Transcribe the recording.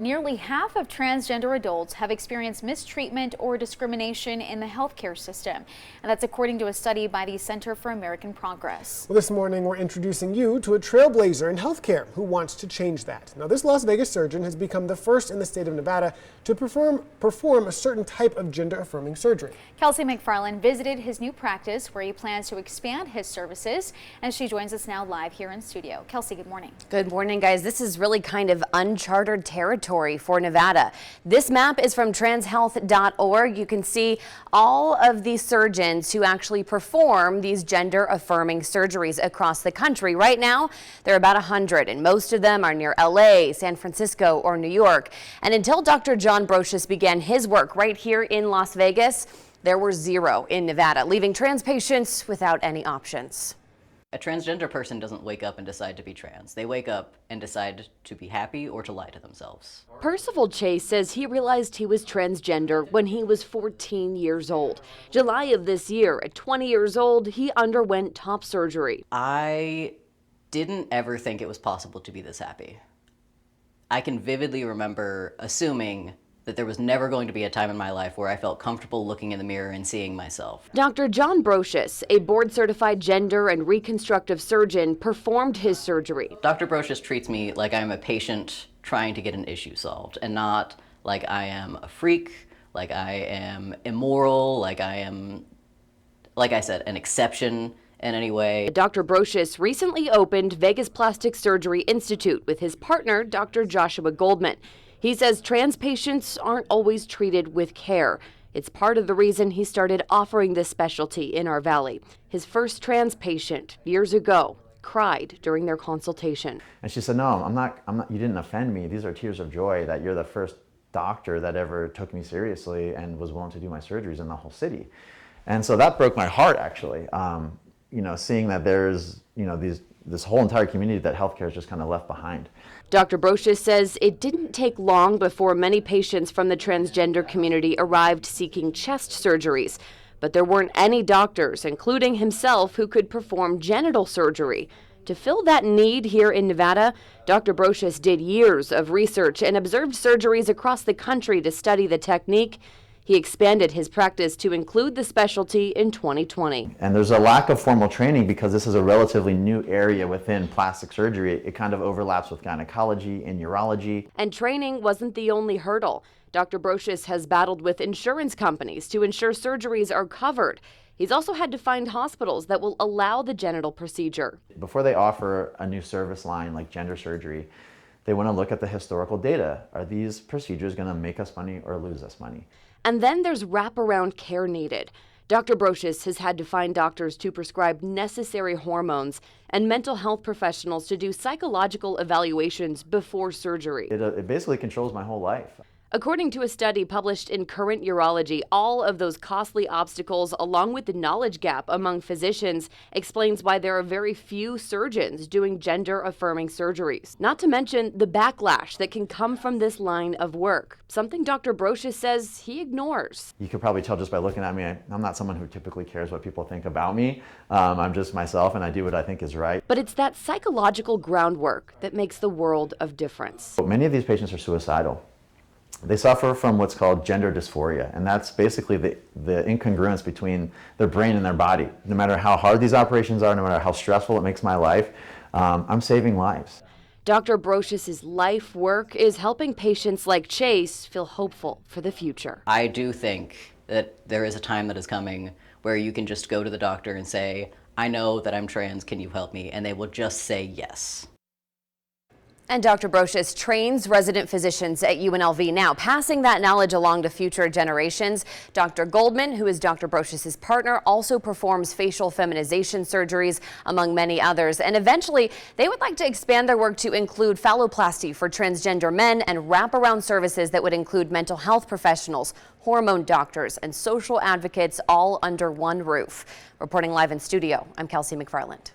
Nearly half of transgender adults have experienced mistreatment or discrimination in the healthcare system, and that's according to a study by the Center for American Progress. Well, this morning we're introducing you to a trailblazer in healthcare who wants to change that. Now, this Las Vegas surgeon has become the first in the state of Nevada to perform a certain type of gender-affirming surgery. Kelsey McFarland visited his new practice where he plans to expand his services, and she joins us now live here in studio. Kelsey, good morning. Good morning, guys. This is really kind of uncharted territory for Nevada. This map is from transhealth.org. You can see all of the surgeons who actually perform these gender-affirming surgeries across the country. Right now, there are about 100, and most of them are near LA, San Francisco, or New York. And until Dr. John Brosious began his work right here in Las Vegas, there were 0 in Nevada, leaving trans patients without any options. A transgender person doesn't wake up and decide to be trans. They wake up and decide to be happy or to lie to themselves. Percival Chase says he realized he was transgender when he was 14 years old. July of this year, at 20 years old, he underwent top surgery. I didn't ever think it was possible to be this happy. I can vividly remember assuming that there was never going to be a time in my life where I felt comfortable looking in the mirror and seeing myself. Dr. John Brosious, a board-certified gender and reconstructive surgeon, performed his surgery. Dr. Brosious treats me like I'm a patient trying to get an issue solved, and not like I am a freak, like I am immoral, like I am, like I said, an exception in any way. Dr. Brosious recently opened Vegas Plastic Surgery Institute with his partner, Dr. Joshua Goldman. He says trans patients aren't always treated with care. It's part of the reason he started offering this specialty in our valley. His first trans patient years ago cried during their consultation. And she said, "No, I'm not, you didn't offend me. These are tears of joy that you're the first doctor that ever took me seriously and was willing to do my surgeries in the whole city." And so that broke my heart, actually. Seeing that there's, this whole entire community that healthcare is just kind of left behind. Dr. Brosious says it didn't take long before many patients from the transgender community arrived seeking chest surgeries, but there weren't any doctors, including himself, who could perform genital surgery. To fill that need here in Nevada, Dr. Brosious did years of research and observed surgeries across the country to study the technique. He expanded his practice to include the specialty in 2020. And there's a lack of formal training because this is a relatively new area within plastic surgery. It kind of overlaps with gynecology and urology. And training wasn't the only hurdle. Dr. Brosious has battled with insurance companies to ensure surgeries are covered. He's also had to find hospitals that will allow the genital procedure. Before they offer a new service line like gender surgery, they want to look at the historical data. Are these procedures going to make us money or lose us money? And then there's wraparound care needed. Dr. Brosious has had to find doctors to prescribe necessary hormones and mental health professionals to do psychological evaluations before surgery. It basically controls my whole life. According to a study published in Current Urology, all of those costly obstacles, along with the knowledge gap among physicians, explains why there are very few surgeons doing gender-affirming surgeries. Not to mention the backlash that can come from this line of work, something Dr. Brosious says he ignores. You could probably tell just by looking at me, I'm not someone who typically cares what people think about me. I'm just myself and I do what I think is right. But it's that psychological groundwork that makes the world of difference. Many of these patients are suicidal. They suffer from what's called gender dysphoria, and that's basically the incongruence between their brain and their body. No matter how hard these operations are, no matter how stressful it makes my life, I'm saving lives. Dr. Brosious's life work is helping patients like Chase feel hopeful for the future. I do think that there is a time that is coming where you can just go to the doctor and say, "I know that I'm trans, can you help me?" And they will just say yes. And Dr. Brosious trains resident physicians at UNLV now, passing that knowledge along to future generations. Dr. Goldman, who is Dr. Brosious's partner, also performs facial feminization surgeries, among many others. And eventually, they would like to expand their work to include phalloplasty for transgender men and wraparound services that would include mental health professionals, hormone doctors, and social advocates all under one roof. Reporting live in studio, I'm Kelsey McFarland.